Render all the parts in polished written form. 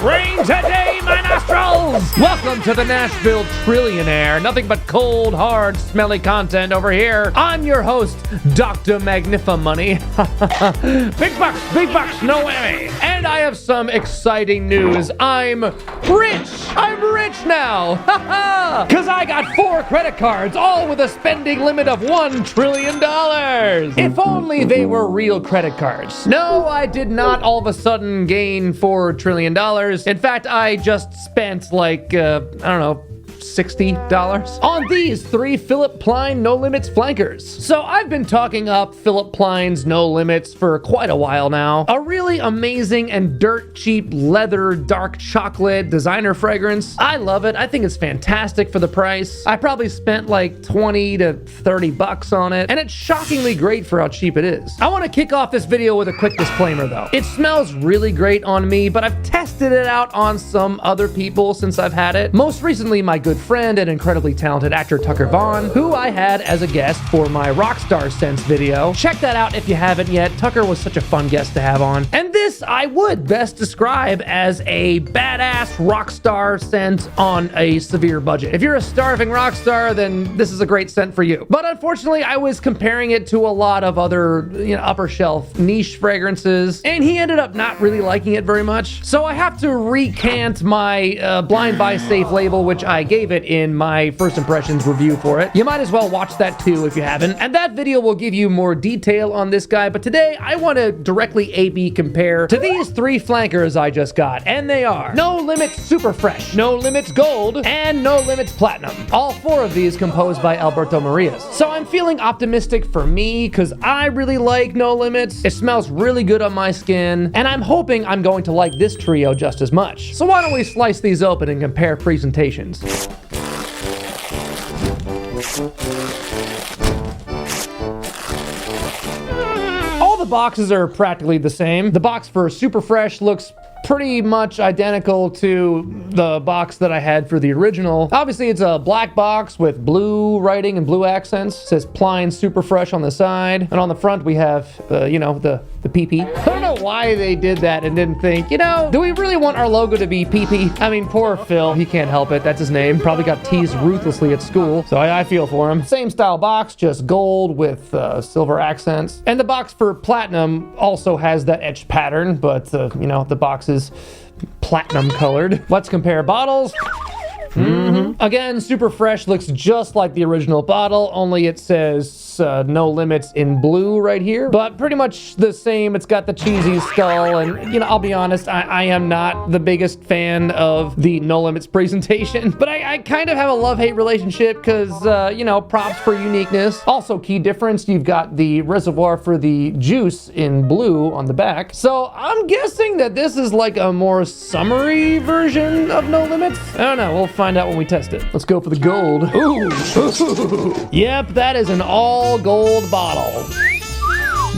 rain today, my nostrils! Welcome to the Nashville Trillionaire. Nothing but cold, hard, smelly content over here. I'm your host, Dr. Money. Big bucks, no way. And I have some exciting news. I'm rich. I'm rich now. Because I got 4 credit cards, all with a spending limit of $1 trillion. If only they were real credit cards. No, I did not all of a sudden gain $4 trillion. In fact, I just spent like, I don't know, $60 on these 3 Philipp Plein No Limits flankers. So I've been talking up Philipp Plein's No Limits for quite a while now. A really amazing and dirt cheap leather dark chocolate designer fragrance. I love it. I think it's fantastic for the price. I probably spent like 20 to 30 bucks on it, and it's shockingly great for how cheap it is. I want to kick off this video with a quick disclaimer though. It smells really great on me, but I've tested it out on some other people since I've had it. Most recently, my good friend and incredibly talented actor Tucker Vaughn, who I had as a guest for my Rockstar Scents video. Check that out if you haven't yet. Tucker was such a fun guest to have on. And this I would best describe as a badass rockstar scent on a severe budget. If you're a starving rock star, then this is a great scent for you. But unfortunately, I was comparing it to a lot of other, upper shelf niche fragrances, and he ended up not really liking it very much. So I have to recant my blind buy safe label, which I gave it in my first impressions review for it. You might as well watch that too if you haven't. And that video will give you more detail on this guy, but today I want to directly A/B compare to these 3 flankers I just got, and they are No Limit Super Fresh, No Limits Gold, and No Limits Platinum. All 4 of these composed by Alberto Marias. So I'm feeling optimistic for me because I really like No Limits. It smells really good on my skin, and I'm hoping I'm going to like this trio just as much. So why don't we slice these open and compare presentations. All the boxes are practically the same. The box for Super Fresh looks pretty much identical to the box that I had for the original. Obviously, it's a black box with blue writing and blue accents. It says Plein Super Fresh on the side. And on the front, we have, the PP. I don't know why they did that and didn't think, do we really want our logo to be PP? I mean, poor Phil. He can't help it. That's his name. Probably got teased ruthlessly at school. So I feel for him. Same style box, just gold with silver accents. And the box for Platinum also has that etched pattern, but, the box is platinum colored. Let's compare bottles. Again, Super Fresh looks just like the original bottle, only it says No Limits in blue right here, but pretty much the same. It's got the cheesy skull, and I'll be honest, I am not the biggest fan of the No Limits presentation, but I kind of have a love-hate relationship because, props for uniqueness. Also, key difference, you've got the reservoir for the juice in blue on the back, so I'm guessing that this is like a more summery version of No Limits. I don't know, we'll find out when we test it. Let's go for the gold. Ooh. Yep, that is an all gold bottle.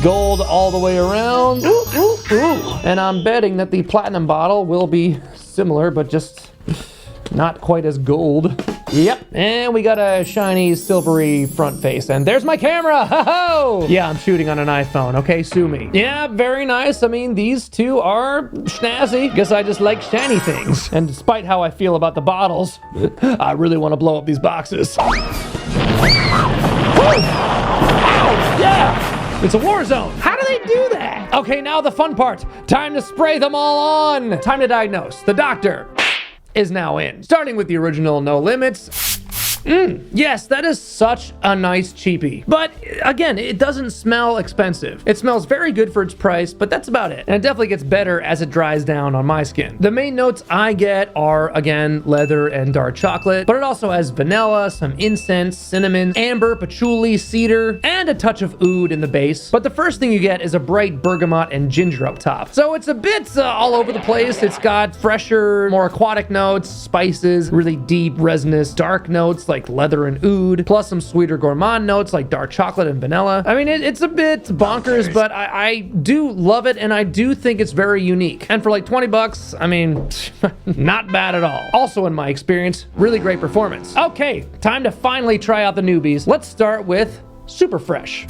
Gold all the way around. Ooh. And I'm betting that the platinum bottle will be similar, but just not quite as gold. Yep, and we got a shiny silvery front face, and there's my camera. Ho-ho! Yeah, I'm shooting on an iPhone, okay, sue me. Yeah, very nice. I mean, these 2 are snazzy. Guess I just like shiny things. And despite how I feel about the bottles, I really want to blow up these boxes. Woo! Ow! Yeah! It's a war zone. How do they do that? Okay, now the fun part. Time to spray them all on. Time to diagnose. The doctor is now in. Starting with the original No Limits. Yes, that is such a nice cheapie. But again, it doesn't smell expensive. It smells very good for its price, but that's about it. And it definitely gets better as it dries down on my skin. The main notes I get are, again, leather and dark chocolate, but it also has vanilla, some incense, cinnamon, amber, patchouli, cedar, and a touch of oud in the base. But the first thing you get is a bright bergamot and ginger up top. So it's a bit all over the place. It's got fresher, more aquatic notes, spices, really deep, resinous, dark notes like leather and oud, plus some sweeter gourmand notes like dark chocolate and vanilla. I mean, it's a bit bonkers, but I do love it, and I do think it's very unique. And for like 20 bucks, I mean, not bad at all. Also, in my experience, really great performance. Okay, time to finally try out the newbies. Let's start with Super Fresh.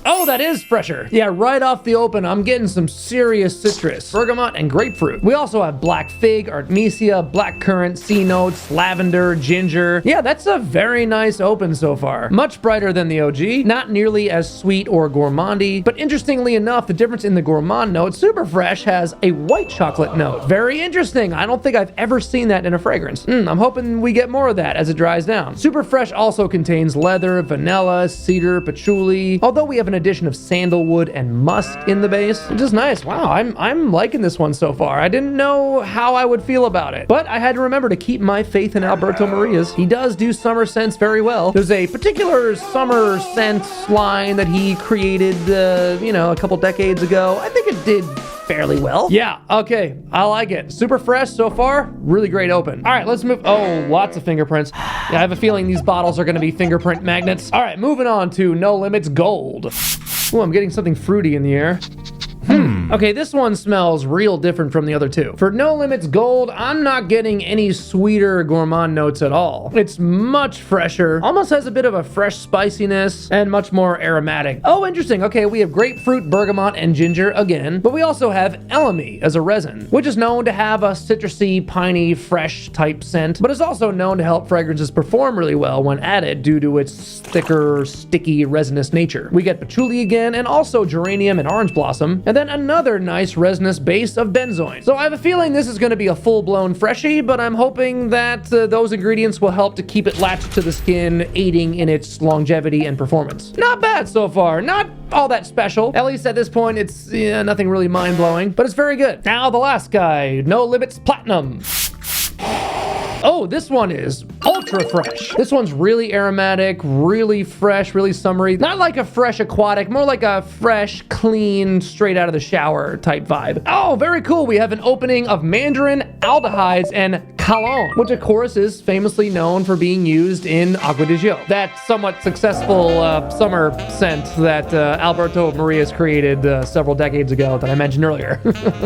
Oh, that is fresher. Yeah, right off the open, I'm getting some serious citrus, bergamot, and grapefruit. We also have black fig, artemisia, blackcurrant, sea notes, lavender, ginger. Yeah, that's a very nice open so far. Much brighter than the OG, not nearly as sweet or gourmandy, but interestingly enough, the difference in the gourmand note, Super Fresh has a white chocolate note. Very interesting. I don't think I've ever seen that in a fragrance. I'm hoping we get more of that as it dries down. Super Fresh also contains leather, vanilla, cedar, patchouli, although we have an addition of sandalwood and musk in the base, which is nice. Wow, I'm liking this one so far. I didn't know how I would feel about it, but I had to remember to keep my faith in Alberto Maria's. He does do summer scents very well. There's a particular summer scent line that he created, a couple decades ago. I think it did fairly well. Yeah, okay, I like it. Super fresh so far, really great open. All right, let's move. Oh, lots of fingerprints. Yeah, I have a feeling these bottles are gonna be fingerprint magnets. All right, moving on to No Limits Gold. Oh, I'm getting something fruity in the air. Okay, this one smells real different from the other two. For No Limits Gold, I'm not getting any sweeter gourmand notes at all. It's much fresher, almost has a bit of a fresh spiciness, and much more aromatic. Oh, interesting. Okay, we have grapefruit, bergamot, and ginger again, but we also have elemi as a resin, which is known to have a citrusy, piney, fresh type scent, but is also known to help fragrances perform really well when added due to its thicker, sticky, resinous nature. We get patchouli again, and also geranium and orange blossom, and then another nice resinous base of benzoin. So I have a feeling this is going to be a full-blown freshie, but I'm hoping that those ingredients will help to keep it latched to the skin, aiding in its longevity and performance. Not bad so far, not all that special. At least at this point, it's nothing really mind-blowing, but it's very good. Now the last guy, No Limits Platinum. Oh, this one is ultra fresh. This one's really aromatic, really fresh, really summery. Not like a fresh aquatic, more like a fresh, clean, straight out of the shower type vibe. Oh, very cool. We have an opening of mandarin, aldehydes, and cologne, which of course is famously known for being used in Agua de Gio. That somewhat successful summer scent that Alberto Maria's created several decades ago that I mentioned earlier,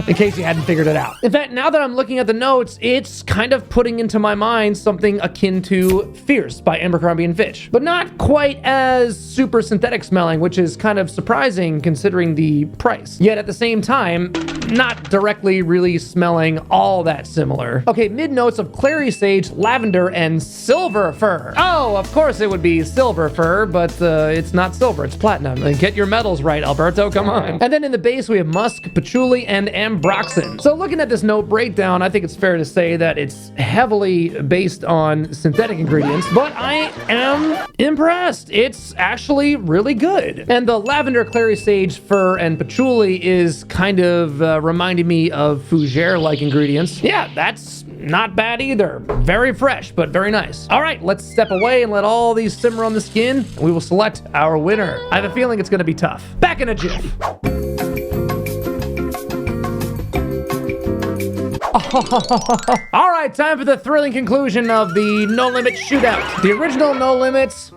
in case you hadn't figured it out. In fact, now that I'm looking at the notes, it's kind of putting into my mind something akin to Fierce by Abercrombie & Fitch, but not quite as super synthetic smelling, which is kind of surprising considering the price. Yet at the same time, not directly really smelling all that similar. Okay, mid-notes of clary sage, lavender, and silver fir. Oh, of course it would be silver fir, but it's not silver, it's platinum. Get your metals right, Alberto, come on. And then in the base, we have musk, patchouli, and ambroxan. So looking at this note breakdown, I think it's fair to say that it's heavily based on synthetic ingredients, but I am impressed. It's actually really good. And the lavender, clary sage, fir, and patchouli is kind of reminding me of fougere-like ingredients. Yeah, that's not bad either. Very fresh, but very nice. All right, let's step away and let all these simmer on the skin, and we will select our winner. I have a feeling it's gonna be tough. Back in a jiff. All right, time for the thrilling conclusion of the No Limits shootout. The original No Limits,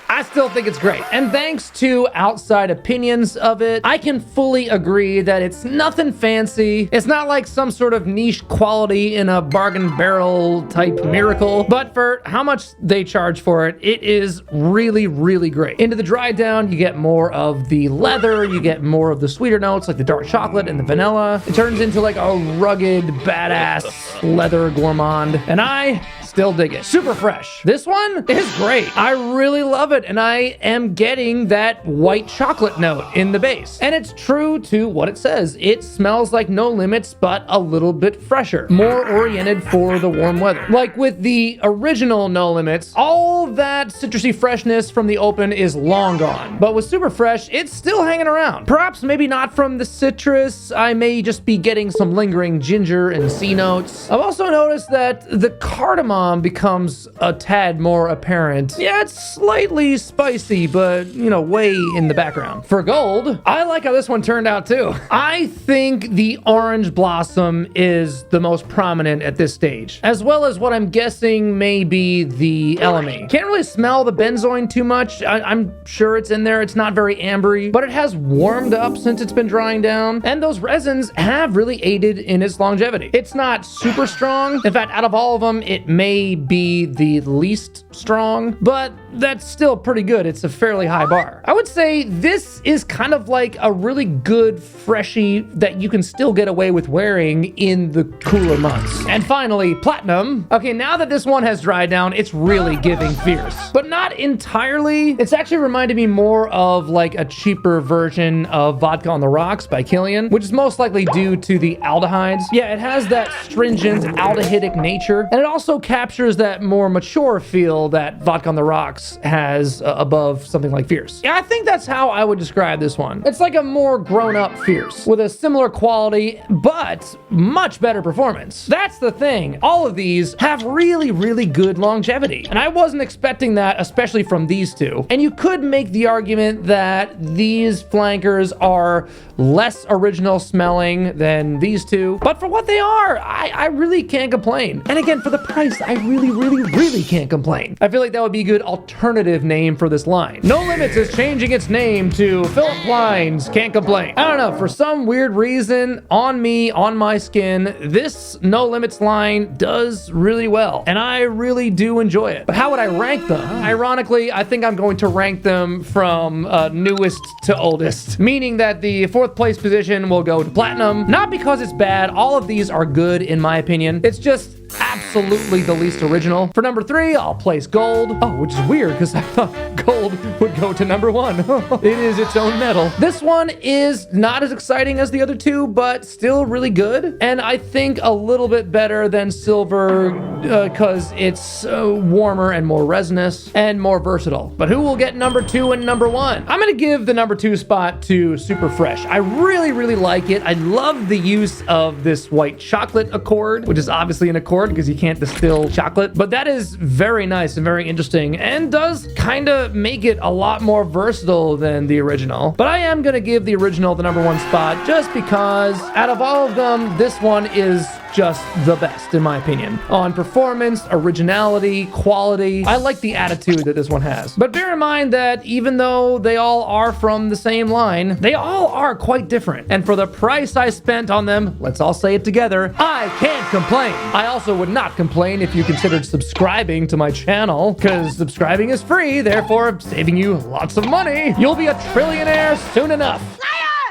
I still think it's great. And thanks to outside opinions of it, I can fully agree that it's nothing fancy. It's not like some sort of niche quality in a bargain barrel type miracle, but for how much they charge for it, it is really, really great. Into the dry down, you get more of the leather, you get more of the sweeter notes like the dark chocolate and the vanilla. It turns into like a rugged, badass leather gourmand, and I still dig it. Super fresh. This one is great. I really love it, and I am getting that white chocolate note in the base. And it's true to what it says. It smells like No Limits, but a little bit fresher, more oriented for the warm weather. Like with the original No Limits, all that citrusy freshness from the open is long gone. But with Super Fresh, it's still hanging around. Perhaps maybe not from the citrus. I may just be getting some lingering ginger and sea notes. I've also noticed that the cardamom becomes a tad more apparent. Yeah, it's slightly spicy, but, way in the background. For gold, I like how this one turned out too. I think the orange blossom is the most prominent at this stage, as well as what I'm guessing may be the elemi. Can't really smell the benzoin too much. I'm sure it's in there. It's not very ambery, but it has warmed up since it's been drying down, and those resins have really aided in its longevity. It's not super strong. In fact, out of all of them, it may be the least strong, but that's still pretty good. It's a fairly high bar. I would say this is kind of like a really good freshie that you can still get away with wearing in the cooler months. And finally, Platinum. Okay, now that this one has dried down, it's really giving fierce, but not entirely. It's actually reminded me more of like a cheaper version of Vodka on the Rocks by Killian, which is most likely due to the aldehydes. Yeah, it has that stringent aldehydic nature, and it also captures that more mature feel that Vodka on the Rocks has above something like Fierce. Yeah, I think that's how I would describe this one. It's like a more grown-up Fierce with a similar quality, but much better performance. That's the thing. All of these have really, really good longevity, and I wasn't expecting that, especially from these two. And you could make the argument that these flankers are less original smelling than these two, but for what they are, I really can't complain. And again, for the price, I really, really, really can't complain. I feel like that would be a good alternative name for this line. No Limits is changing its name to Philipp Plein's Can't Complain. I don't know, for some weird reason, on me, on my skin, this No Limits line does really well, and I really do enjoy it. But how would I rank them? Ironically, I think I'm going to rank them from newest to oldest, meaning that the fourth place position will go to Platinum, not because it's bad. All of these are good in my opinion. It's just absolutely the least original. For number 3, I'll place Gold. Oh, which is weird because I thought Gold would go to number 1. It is its own metal. This one is not as exciting as the other two, but still really good. And I think a little bit better than Silver because it's warmer and more resinous and more versatile. But who will get number 2 and number 1? I'm gonna give the number 2 spot to Super Fresh. I really, really like it. I love the use of this white chocolate accord, which is obviously an accord because you can't distill chocolate, but that is very nice and very interesting and does kind of make it a lot more versatile than the original. But I am gonna give the original the number 1 spot just because out of all of them, this one is just the best in my opinion. On performance, originality, quality, I like the attitude that this one has. But bear in mind that even though they all are from the same line, they all are quite different. And for the price I spent on them, let's all say it together, I can't complain. I also would not complain if you considered subscribing to my channel, because subscribing is free, therefore saving you lots of money. You'll be a trillionaire soon enough.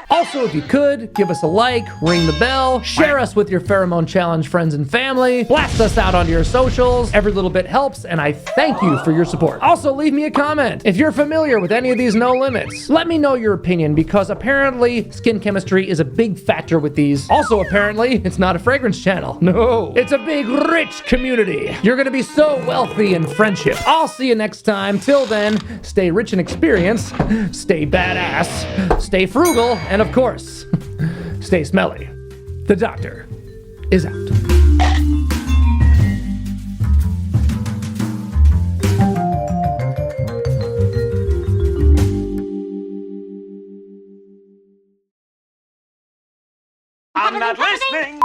Also, if you could, give us a like, ring the bell, share us with your pheromone challenge friends and family, blast us out onto your socials. Every little bit helps, and I thank you for your support. Also, leave me a comment. If you're familiar with any of these No Limits, let me know your opinion, because apparently skin chemistry is a big factor with these. Also, apparently, it's not a fragrance channel. No, it's a big, rich community. You're gonna be so wealthy in friendship. I'll see you next time. Till then, stay rich in experience, stay badass, stay frugal, and of course, stay smelly. The doctor is out. I'm not listening.